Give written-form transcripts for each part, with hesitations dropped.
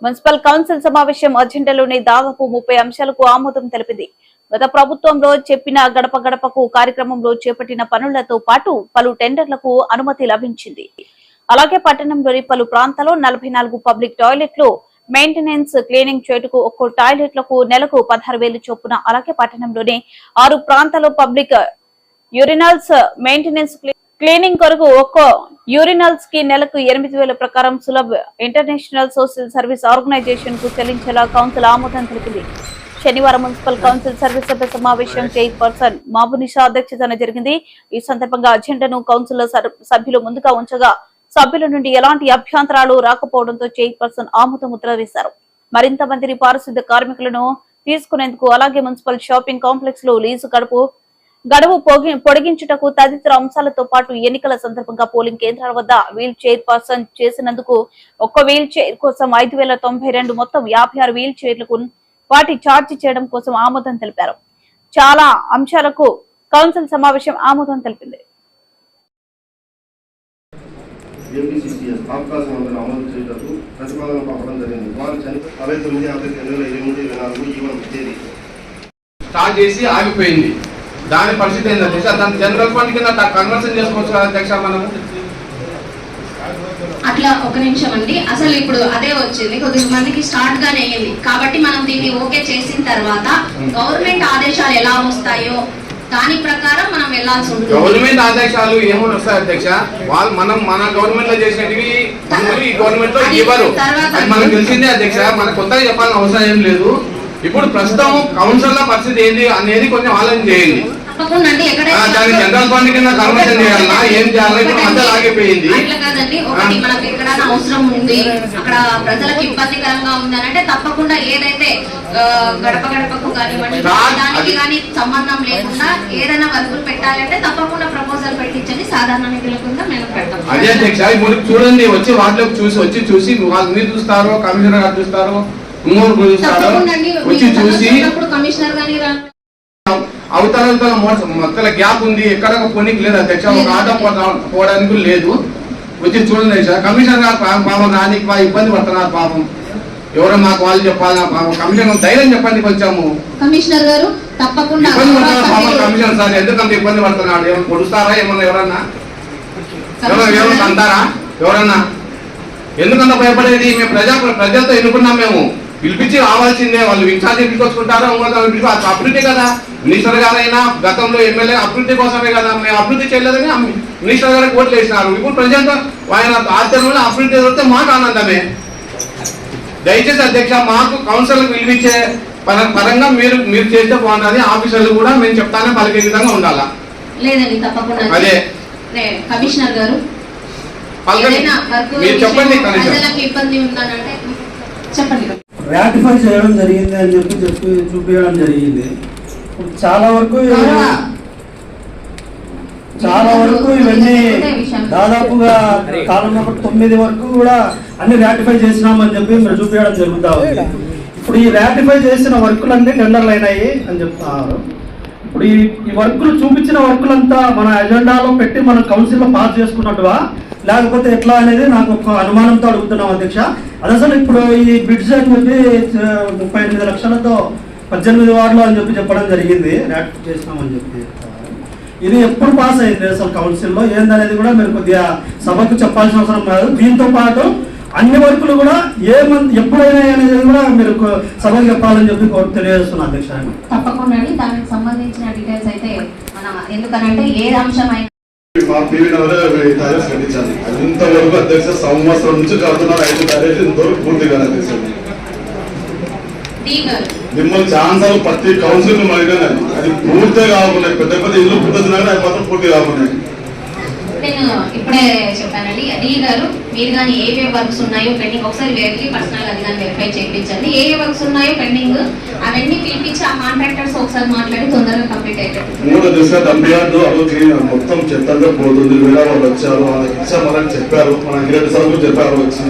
Municipal council సమావేశం అజెండాలోని దాదాపు 30 అంశాలకు ఆమోదం తెలిపింది. గత ప్రభుత్వంలో చెప్పిన గడప గడపకు కార్యక్రమంలో చేపట్టిన పనులతో పాటు పలు టెండర్లకు అనుమతి లభించింది. అలాగే పట్టణంలోని పలు ప్రాంతాల్లో 44 పబ్లిక్ టాయిలెట్లు మెయింటెనెన్స్ క్లీనింగ్ చేటుకు ఒక్కో టాయిలెట్లకు నెలకు 16,000 చొప్పున, అలాగే పట్టణంలోని 6 ప్రాంతాల్లో పబ్లిక్ యూరినల్స్ మెయింటెనెన్స్ క్లీనింగ్ కొరకు ఒక్కో యూరినల్స్ కి నెలకు 8,000 ప్రకారం Sulabh international social service organization కు చెల్లించేలా కౌన్సిల్ ఆమోదం తెలిపింది. శనివారం మున్సిపల్ కౌన్సిల్ సర్వీస్ సభ్య సమావేశం చైర్పర్సన్ మాబునిషా అధ్యక్షతన జరిగింది. ఈ సందర్భంగా అజెండాను కౌన్సిల్ సభ్యులు ముందుగా ఉంచగా సభ్యుల నుండి ఎలాంటి అభ్యంతరాలు రాకపోవడంతో చైర్పర్సన్ ఆమోద ముద్ర వేశారు. మరింత మందిని పారిశుద్ధ్య కార్మికులను తీసుకునేందుకు, అలాగే మున్సిపల్ షాపింగ్ కాంప్లెక్స్ లో లీజు గడువు పొడిగించుటకు తదితర అంశాలతో పాటు ఎన్నికల సందర్భంగా పోలింగ్ కేంద్రాల వద్ద వీల్ చైర్ పర్సన్ చేసినందుకు ఒక్క వీల్ చైర్ కోసం 5,092 మొత్తం 56 వీల్ చైర్లకు వాటి ఛార్జీ చేయడం కోసం ఆమోదం తెలిపారు. చాలా అంశాలకు కౌన్సిల్ సమావేశం ఆమోదం తెలిపింది. ఆగిపోయింది. దాని పరిస్థితి ఏంటి అధ్యక్ష? దాని జనరల్ ఫండ్ కింద కన్వర్షన్ చేసుకోవచ్చు కదా అధ్యక్ష మనం. అట్లా ఒక నిమిషం అండి, అసలు ఇప్పుడు అదే వచ్చింది, కొద్ది మందికి స్టార్ట్ గానే అయ్యింది కాబట్టి మనం దీన్ని ఓకే చేసిన తర్వాత గవర్నమెంట్ ఆదేశాలు ఎలా వస్తాయో దాని ప్రకారం మనం వెళ్లాల్సి ఉంటుంది. గవర్నమెంట్ ఆదేశాలు ఏమని వస్తాయి అధ్యక్ష? వాళ్ళు మన గవర్నమెంట్ లో చేసేటివి ఈ గవర్నమెంట్ లో ఇవ్వరు. మనకు తెలిసిందే అధ్యక్ష, మనకు కొత్తగా చెప్పాల్సిన అవసరం ఏం లేదు. ఇప్పుడు ప్రస్తుతం కౌన్సిల్ లో పరిస్థితి ఏంటి అనేది కొంచెం ఆలోచన చేయండి. దాని జనరల్ ఫండ్ కింద కన్వర్షన్ చేయాలన్నా ఏం చేయాలి? మధ్యలో ఆగిపోయింది. అట్లా కాదండి, ఒకటి మనకు ఎక్కడైనా అవసరం ఉంది, అక్కడ ప్రజలకు ఇబ్బందికరంగా ఉందనంటే తప్పకుండా ఏదైతే గడప గడపకు కానివ్వండి దానికి కానీ సంబంధం లేకుండా ఏదైనా వర్కులు పెట్టాలంటే తప్పకుండా ప్రపోజల్ పెట్టించండి. సాధారణ నిధుల కింద మేము పెడతాం. అదే అధ్యక్ష, ఇప్పుడు చూడండి, వచ్చి వాటిలోకి చూసి వాళ్ళు మీరు చూస్తారు, కమిషనర్ గారు చూస్తారు, వచ్చి చూసి కమిషనర్ గానీ అవతల మొత్తం గ్యాప్ ఉంది, ఎక్కడ పోనీకి లేదు అధ్యక్ష, ఒక ఆటో పోవడానికి లేదు. వచ్చి చూడండి అధ్యక్ష, కమిషనర్ గారు పాపం రానికి ఇబ్బంది పడుతున్నారు పాపం. ఎవరో మాకు వాళ్ళు చెప్పాలి, కమిషనర్ ధైర్యం చెప్పండి కొంచెము. కమిషనర్ గారు తప్పకుండా ఇబ్బంది పడుతున్నారు పాపం కమిషనర్ సార్, ఎందుకంత ఇబ్బంది పడుతున్నాడు? ఏమైనా పొడుస్తారా? ఏమన్నా ఎవరన్నా అంటారా? ఎవరన్నా ఎందుకంత భయపడేది? మేము ప్రజలతో ఎన్నుకున్నాం, మేము పిలిపించి రావాల్సిందే. వాళ్ళు ఇన్ఛార్జి పిలుచుకొచ్చుకుంటారా? అభివృద్ధి కదా. మినిస్టర్ గారైనా గతంలో ఎమ్మెల్యే అభివృద్ధి కోసమే కదా. మేము అభివృద్ధి చేయలేదని మినిస్టర్ గారికి ఓట్లు వేసినారు. ఇప్పుడు ప్రజెంట్ ఆయన ఆధ్వర్యంలో అభివృద్ధి జరిగితే మాకు ఆనందమే. దయచేసి అధ్యక్ష, మాకు కౌన్సిల్ పిలిపించే పరంగా మీరు చేస్తే బాగుంటుంది. ఆఫీసర్లు కూడా మేము చెప్తానే పలికే విధంగా ఉండాలా. లేదండి తప్పకుండా. అదే కమిషనర్ గారు మీరు చెప్పండి. ఇబ్బంది ఉందనంటే చెప్పండి. రాటిఫై చేయడం జరిగింది అని చెప్పి చూపించడం జరిగింది. చాలా వరకు ఇవన్నీ దాదాపుగా కాలంలో 9 వరకు కూడా అన్ని రాటిఫై చేసినామని చెప్పి మీరు చూపించడం జరుగుతా ఉంది. ఇప్పుడు ఈ రాటిఫై చేసిన వర్కులన్నీ టెండర్లు అయినాయి అని చెప్తున్నారు. ఇప్పుడు ఈ వర్కులు చూపించిన వర్కులంతా మన ఎజెండాలో పెట్టి మనం కౌన్సిల్లో పాస్ చేసుకున్నట్టుగా లేకపోతే ఎట్లా అనేది నాకు ఒక అనుమానంతో అడుగుతున్నాం అధ్యక్ష. అది అసలు ఇప్పుడు ఈ బిడ్స్ అని చెప్పి 38 లక్షలతో 18 వార్డులు అని చెప్పి చెప్పడం జరిగింది, రాటిఫై చేసినామని చెప్పి. ఇది ఎప్పుడు పాస్ అయింది అసలు కౌన్సిల్లో ఏందనేది కూడా మీరు కొద్దిగా సభకు చెప్పాల్సిన అవసరం కాదు. దీంతో పాటు అన్ని వర్కులు కూడా ఎప్పుడైనా అనేది కూడా మీరు సభకు చెప్పాలని చెప్పి తెలియజేస్తున్నాను అధ్యక్ష. తప్పకుండా దానికి సంబంధించిన డీటెయిల్స్ అయితే మనం ఎందుకనంటే ఏ అంశం అయితే ఇంతవరకు అధ్యక్ష సంవత్సరం నుంచి కడుతున్నారు 5 బ్యారేజ్ ఇంతవరకు పూర్తిగా అధ్యక్ష. మిమ్మల్ని ఛాన్సాలు ప్రతి కౌన్సిల్ అడిగాను, అది పూర్తిగా కాకుండా పెద్ద పెద్ద ఇల్లు పుట్టుతున్నా అది మాత్రం పూర్తి కాకుండా. నేను ఇప్పుడే చెప్పానండి డి గారు, మీరు కానీ ఏ వర్క్స్ ఉన్నాయో పెండింగ్ ఒకసారి పర్సనల్ అది కానీ వెరిఫై చేయించండి. ఏ వర్క్స్ ఉన్నాయో పెండింగ్ అవన్నీ పిలిపించి ఆ కాంట్రాక్టర్స్ ఒకసారి మాట్లాడి తొందరగా కంప్లీట్ అయిపోతుంది. 3 దిశగా దంపియార్డు మొత్తం చెత్తంగా పోతుంది. వేరే వాళ్ళు వచ్చారు, వాళ్ళకి ఇచ్చామని చెప్పారు, మన హిరెడ్డి సార్ చెప్పారు వచ్చి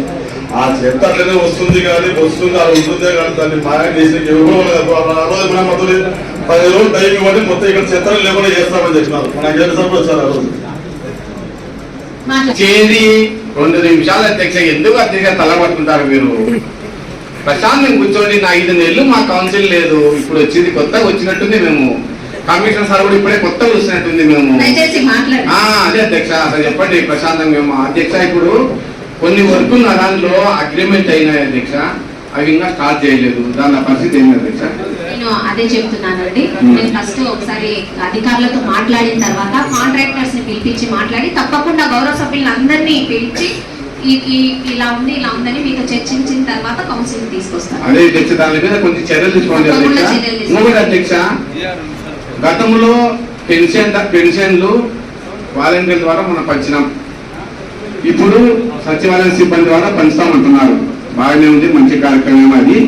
ఆ చెత్త అట్లనే వస్తుంది కానీ అది ఉంటుందే కానీ దాన్ని మాయం చేసి ఎవరు 10 రోజులు టైం ఇవ్వండి మొత్తం ఇక్కడ చెత్తలు లేకుండా చేస్తామని చెప్పినారు. మన హిరెడ్డి సార్ వచ్చారు ఆ రోజు. చేది 2 నిమిషాలు అధ్యక్ష, ఎందుకు అధ్యక్ష తల పట్టుకుంటారు మీరు? ప్రశాంతం కూర్చోండి. నా 5 నెలలు మా కౌన్సిల్ లేదు, ఇప్పుడు వచ్చింది కొత్తగా వచ్చినట్టుంది. మేము కమిషనర్ సార్ కూడా ఇప్పుడే కొత్తగా వచ్చినట్టుంది. మేము దయచేసి మాట్లాడండి. అదే అధ్యక్ష, అసలు చెప్పండి ప్రశాంతంగా. మేము అధ్యక్ష ఇప్పుడు కొన్ని వర్కులు నా దాంట్లో అగ్రిమెంట్ అయినాయి అధ్యక్ష, అవి ఇంకా స్టార్ట్ చేయలేదు. దాని పరిస్థితి ఏంటి అధ్యక్ష? నేను అదే చెప్తున్నానండి. నేను ఫస్ట్ ఒకసారి అధికారులతో మాట్లాడిన తర్వాత కాంట్రాక్టర్స్ ని పిలిపించి మాట్లాడి తప్పకుండా గౌరవ సభ్యులందరినీ పిలిచి ఇలా ఉందని మీతో చర్చించిన తర్వాత కౌన్సిల్ తీసుకొస్తాను. అదే అధ్యక్ష, దాని మీద కొంచెం చర్యలు తీసుకోండి అధ్యక్ష. ఇంకొకటి అధ్యక్ష, గతంలో పెన్షన్లు వాలంటీర్ల ద్వారా మనం పంచినాం, ఇప్పుడు సచివాలయ సిబ్బంది ద్వారా పంచుతామంటున్నారు. బాగానే ఉంది, మంచి కార్యక్రమం అది.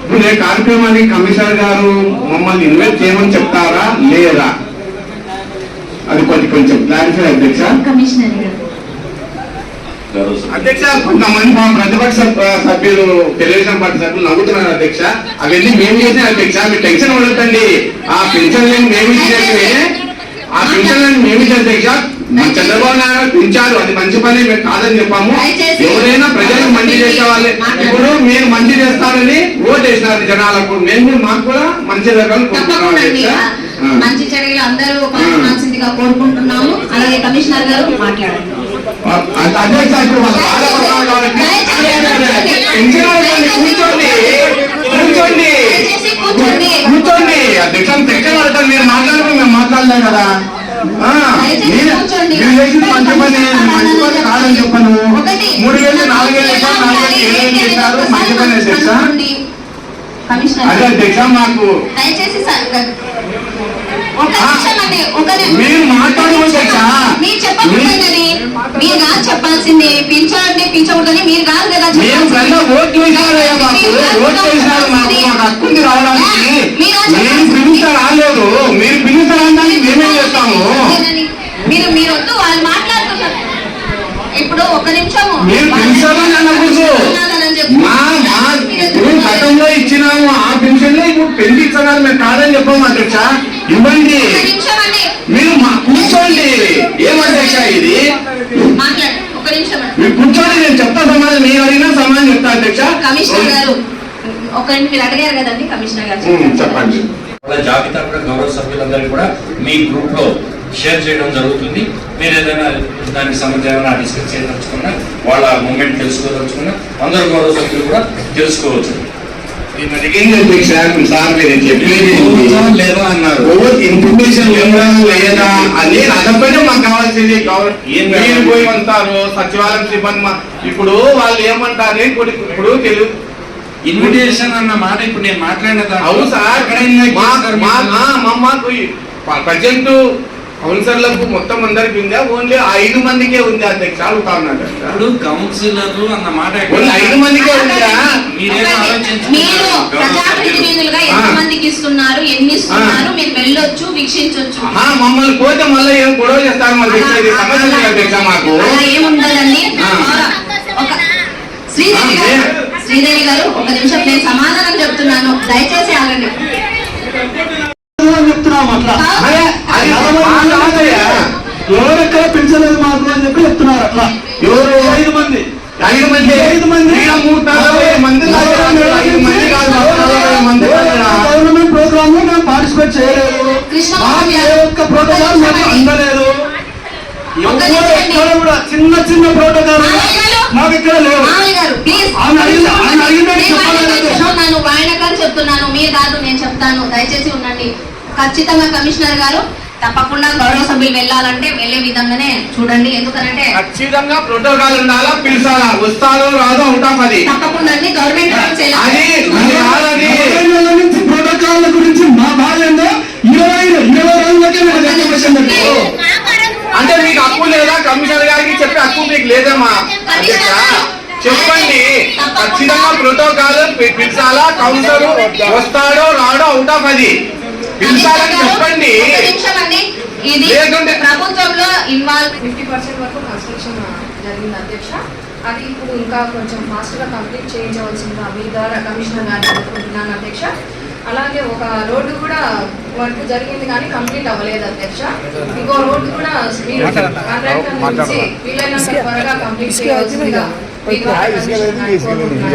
ఇప్పుడు ఈ కార్యక్రమానికి కమిషనర్ గారు మమ్మల్ని ఇన్వైట్ చేయమని చెప్తారా లేదా? అది కొంచెం క్లారిఫై అధ్యక్ష. కమిషనర్ గారు అధ్యక్ష, కొంతమంది మా ప్రతిపక్ష సభ్యులు, తెలుగుదేశం పార్టీ సభ్యులు నవ్వుతున్నారు అధ్యక్ష. అవన్నీ మేము చేసిన అధ్యక్ష, మీరు టెన్షన్ పడద్దండి. ఆ పెన్షన్లను మేము ఇచ్చేసి అధ్యక్ష, చంద్రబాబు నాయుడు పెంచారు, అది మంచి పని, మేము కాదని చెప్పాము. ఎవరైనా ప్రజలకు మంచి చేసే వాళ్ళే. ఇప్పుడు మీరు మంచి చేస్తారని ఓటు వేసినారు జనాలకు, మేము మాకు కూడా మంచి జరగాలని కోరుకుంటున్నాం. మంచి చర్యలు అందరూ పాల్గొనాల్సిందిగా కోరుకుంటున్నాము. అలాగే కమిషనర్ గారు మాట్లాడండి. అధ్యక్ష, ఇప్పుడు వాళ్ళు బాధపడతారు కాబట్టి కూర్చోండి అధ్యక్ష. టెన్షన్ పడతారు, మీరు మాట్లాడుకుని మేము మాట్లాడలేం కదా. మీరు చేసింది మంచి పని, మంచి పని కాదని చెప్పను. 3,000, 4,000 4,000 చేశారు, మంచి పని అధ్యక్ష. అదే అధ్యక్ష, మాకు మీరు మాట్లాడవచ్చు మీరు కాదు చెప్పాల్సింది. పిలిచారంటే పిలిచకూడదని మీరు కాదు కదా. ఓటు వేసినారు మాకు, ఓటు వేసినారు మాకు, మాకు హక్కుంది రావడానికి. మీరు పిలుస్తా రాలేదు, మీరు పిలుస్తారని మేమేం చేస్తాము? మీరు వద్దు, వాళ్ళు మాట్లాడుతున్నారు. ఇప్పుడు ఒక నిమిషము మీరు పిలుస్తారని అనకూడదు. గతంలో ఇచ్చినాము ఆ పెన్షన్లో ఇప్పుడు పెండించగారు, మేము కాదని చెప్పాము అధ్యక్ష. ఇవ్వండి, మీరు కూర్చోండి. ఏమధ్యక్ష ఇది? మీరు కూర్చోండి, నేను చెప్తా సమాధానం. మీరు అడిగినా సమాధానం చెప్తా అధ్యక్ష. కమిషనర్ గారు మీరు అడిగారు కదండి, కమిషనర్ గారు చెప్పండి. జాబితా కూడా గౌరవ సభ్యులందరికీ కూడా మీ గ్రూప్ లో షేర్ చేయడం జరుగుతుంది. మీరు ఏదైనా దానికి సంబంధించి ఏమైనా డిస్కస్ చేయదలుచుకున్నా, వాళ్ళ మూమెంట్ తెలుసుకోదలుచుకున్నా, అందరూ గౌరవ సభ్యులు కూడా తెలుసుకోవచ్చు. లేదా అన్నారు ఇన్ఫర్మేషన్ లేదా అని అదొక్కటే మాకు కావాల్సింది. మీరు పోయి అంటారు సచివాలయం సిబ్బంది. ఇప్పుడు వాళ్ళు ఏమంటారు, ఇప్పుడు తెలుగు ఇన్విటేషన్ అన్న మాట ఇప్పుడు నేను మాట్లాడిన అవును సార్. మాకు ప్రజెంట్ కౌన్సిలర్లకు మొత్తం అందరికి ఉందా, ఓన్లీ 5 మందికే ఉంది అధ్యక్ష? అడుగుతా ఉన్నాడు. ఇప్పుడు కౌన్సిలర్లు అన్న మాట 5 మందికే ఉందా? మీరు ప్రజాప్రతినిధులుగా ఎంతమందికి ఇస్తున్నారు, ఎన్ని ఇస్తున్నారు, మీరు వెళ్ళొచ్చు, వీక్షించొచ్చు. మమ్మల్ని పోతే మళ్ళీ ఏం గొడవ చేస్తారు? మళ్ళీ సమస్య అధ్యక్ష మాకు ఏముండదండి. శ్రీదేవి గారు ఒక నిమిషం, నేను సమాధానం చెప్తున్నాను, దయచేసి ఆగండి. చెప్తున్నాం అట్లా ఎవరెక్కడ పెంచలేదు మాకు అని చెప్పి చెప్తున్నారు. అట్లా ఎవరు 5 మంది గవర్నమెంట్ ప్రోగ్రామ్ లో మేము పార్టిసిపేట్ చేయలేదు. ఏ ఒక్క ప్రోటోకాల్ మాకు అందలేదు. కూడా చిన్న చిన్న ప్రోటోకాల్ మాకు ఇక్కడ లేవు. చెప్తున్నాను, మీరు కాదు నేను చెప్తాను, దయచేసి ఉండండి. ఖచ్చితంగా కమిషనర్ గారు తప్పకుండా గౌరవ సభ్యులు వెళ్ళాలంటే వెళ్లే విధంగానే చూడండి. ఎందుకంటే ఖచ్చితంగా ప్రోటోకాల్ ఉండాలా, పిలిచాలా, వస్తారో రాదో అవుట్ ఆఫ్ అది తప్పకుండా గవర్నమెంట్ ప్రోటోకాల్ గురించి మా బాధ ఏందో 20 రోజులకే అంటే మీకు హక్కు లేదా? కమిషనర్ గారికి చెప్పే హక్కు మీకు లేదమ్మా అధ్యక్ష? చెప్పండి. ఖచ్చితంగా ప్రోటోకాల్ పిలిచాలా, కౌన్సిలర్ వస్తాడో రాడో అవుట్ ఆఫ్ అది పిలిచాలని చెప్పండి. ఇది ప్రభుత్వంలో ఇన్వాల్వ్ 50% వరకు కన్స్ట్రక్షన్ జరిగింది అధ్యక్ష. అది ఇప్పుడు ఇంకా కొంచెం ఫాస్ట్గా కంప్లీట్ చేయించవలసిందిగా మీ ద్వారా కమిషనర్ గారిని అనుకుంటున్నాను అధ్యక్ష. అలాగే ఒక రోడ్డు కూడా వర్క్ జరిగింది కానీ కంప్లీట్ అవ్వలేదు అధ్యక్ష. ఇంకో రోడ్డు కూడా మీరు కాంట్రాక్టర్ నుంచి వీలైనంత త్వరగా కంప్లీట్ చేయవలసిందిగా మీ ద్వారా కమిషనర్ గారిని కోరుకుంటున్నాను.